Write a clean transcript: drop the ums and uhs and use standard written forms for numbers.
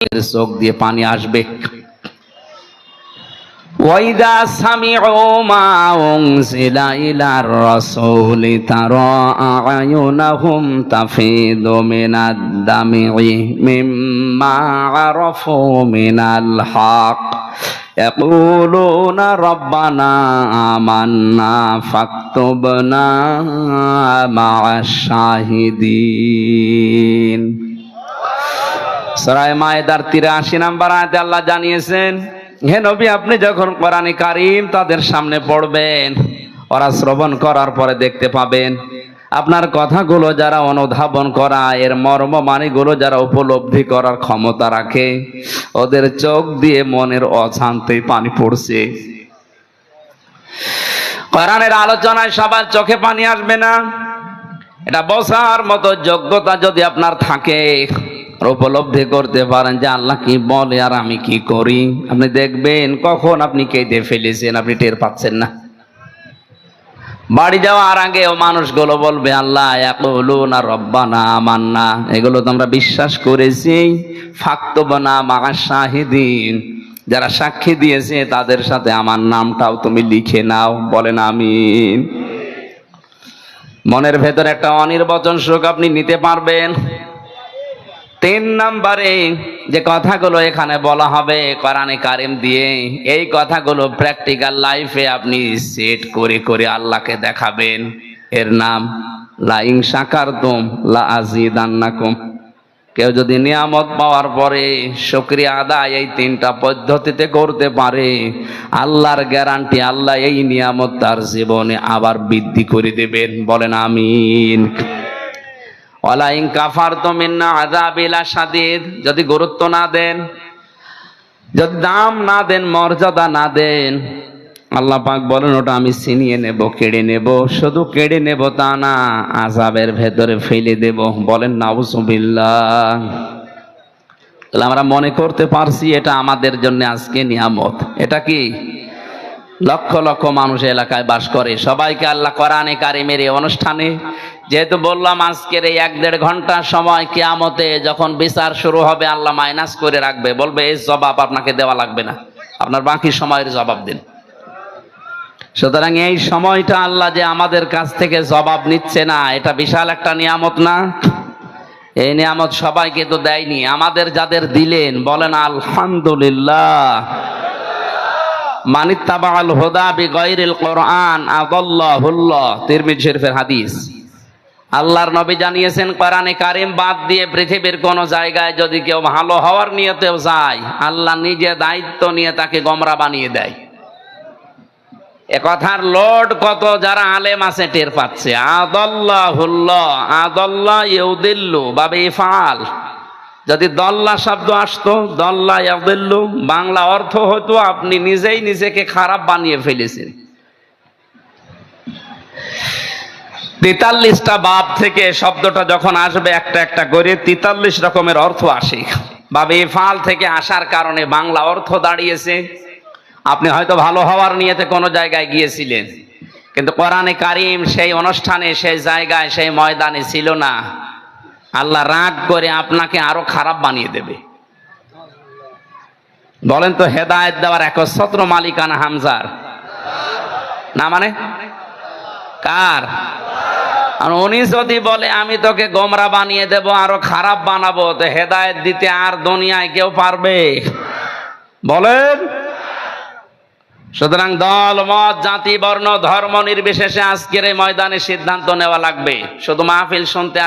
চোখ দিয়ে পানি আসবে। ওয়াইদা সামিউ মা উনজিলা ইলার রাসূলি তারা আ'য়ুনাহুম তাফিদু মিনাদ দামি মিম্মা আরাফু মিনাল হক ইয়াকুলুনা রাব্বানা আমান্না ফাকতুবনা মা'আশ শাহিদিন। সূরা মায়েদার ৮৩ নম্বর আয়াতে আল্লাহ জানিয়েছেন, হে নবী, আপনি যখন কোরআনে কারীম তাদের সামনে পড়বেন, ওরা শ্রবণ করার পরে দেখতে পাবেন আপনার কথাগুলো যারা অনুধাবন করা, এর মর্ম মানেগুলো যারা উপলব্ধি করার ক্ষমতা রাখে, ওদের চোখ দিয়ে মনের অশান্তি পানি পড়ছে। কোরআনের আলোচনায় সবার চোখে পানি আসবে না, এটা বোঝার মতো যোগ্যতা যদি আপনার থাকে, উপলব্ধি করতে পারেন যে আল্লাহ কি বলে আর আমি কি করি, আপনি দেখবেন কখন আপনি কেঁদে ফেলেছেন আপনি টের পাচ্ছেন না। বাড়ি যাওয়ার আগে ও মানুষগুলো বলবে আল্লাহ ইয়াকুলুনা রব্বানা আমান্না, এগুলো তো আমরা বিশ্বাস করেছি, ফাকতুবনা মা'আশ শাহিদিন, যারা সাক্ষী দিয়েছে তাদের সাথে আমার নামটাও তুমি লিখে নাও। বলেন আমিন। মনের ভেতর একটা অনির্বচন সুখ আপনি নিতে পারবেন। ৩ নম্বরে যে কথাগুলো এখানে বলা হবে কোরআনে কারীম দিয়ে, এই কথাগুলো প্র্যাকটিক্যাল লাইফে আপনি সেট করে করে আল্লাহকে দেখাবেন। এর নাম লা ইন শাকারতুম লা আযীদান্নাকুম। কেউ যদি নিয়ামত পাওয়ার পরে শুকরিয়া আদায় এই ৩টা পদ্ধতিতে করতে পারে, আল্লাহর গ্যারান্টি আল্লাহ এই নিয়ামত তার জীবনে আবার বৃদ্ধি করে দেবেন। বলেন আমিন। ওয়ালা ইন কাফারতুম ইন্না আযাবি লাশাদীদ, যদি গুরুত্ব না দেন, যদি দাম না দেন, মর্যাদা না দেন, আল্লাহ পাক বলেন ওটা আমি ছিনিয়ে নেব, কেড়ে নেব। শুধু কেড়ে নেব তা না, আযাবের ভেতরে ফেলে দেব। বলেন নাউযুবিল্লাহ। তাহলে আমরা মনে করতে পারছি এটা আমাদের জন্য আজকে নিয়ামত। এটা কি? লক্ষ লক্ষ মানুষ এলাকায় বাস করে, সবাইকে আল্লাহ কোরআনে কারীমের এই অনুষ্ঠানে, যেহেতু বললাম আজকের এই ১-১.৫ ঘন্টা সময় কিয়ামতে যখন বিচার শুরু হবে আল্লাহ মাইনাস করে রাখবে, বলবে এই জবাব আপনাকে দেওয়া লাগবে না, আপনার বাকি সময়ের জবাব দিন। সুতরাং এই সময়টা আল্লাহ যে আমাদের কাছ থেকে জবাব নিচ্ছে না, এটা বিশাল একটা নিয়ামত না? এই নিয়ামত সবাইকে তো দেয়নি, আমাদের যাদের দিলেন বলেন আলহামদুলিল্লাহ। মানিত্তাবাআল হুদা বিগাইরিল কোরআন আযাল্লাহুল্লাহ, তিরমিজি শরীফের হাদিস। আল্লাহর নবী জানিয়েছেন কোরআনে কারীম বাদ দিয়ে পৃথিবীর কোন জায়গায় যদি কেউ ভালো হওয়ার নিয়তেও যায়, আল্লাহ নিজে দায়িত্ব নিয়ে তাকে গোমরা বানিয়ে দেয়। এ কথার লোড কত যারা আলেম আছে টের পাচ্ছে। আযাল্লাহুল্লাহ, আযাল্লাহ ইউদিল্লু বাবে ইফআল, যদি দল্লা শব্দ আসতো, দল্লা ইয়াদিল্লু, বাংলা অর্থ হতো আপনি নিজেই নিজেকে খারাপ বানিয়ে ফেলেছেন। ৪৩টা বাব থেকে শব্দটা যখন আসবে একটা একটা করে ৪৩ রকমের অর্থ আসে। বাবে ইফআল থেকে আসার কারণে বাংলা অর্থ দাঁড়িয়েছে, আপনি হয়তো ভালো হওয়ার নিয়তে কোনো জায়গায় গিয়েছিলেন, কিন্তু কোরআনে কারীম সেই অনুষ্ঠানে, সেই জায়গায়, সেই ময়দানে ছিল না। আল্লাহ রাগ করে আপনাকে আরো খারাপ বানিয়ে দেবে। বলেন তো হেদায়েত দেওয়ার একচ্ছত্র মালিকানা হামজার না? মানে কার? আর উনি যদি বলে আমি তোকে গোমরা বানিয়ে দেব, আরো খারাপ বানাবো, তো হেদায়েত দিতে আর দুনিয়ায় কেউ পারবে? বলেন। সুতরাং দল মত জাতি বর্ণ ধর্ম নির্বিশেষে আজকের এই ময়দানে সিদ্ধান্ত নেওয়া লাগবে। শুধু মাহফিল শুনতে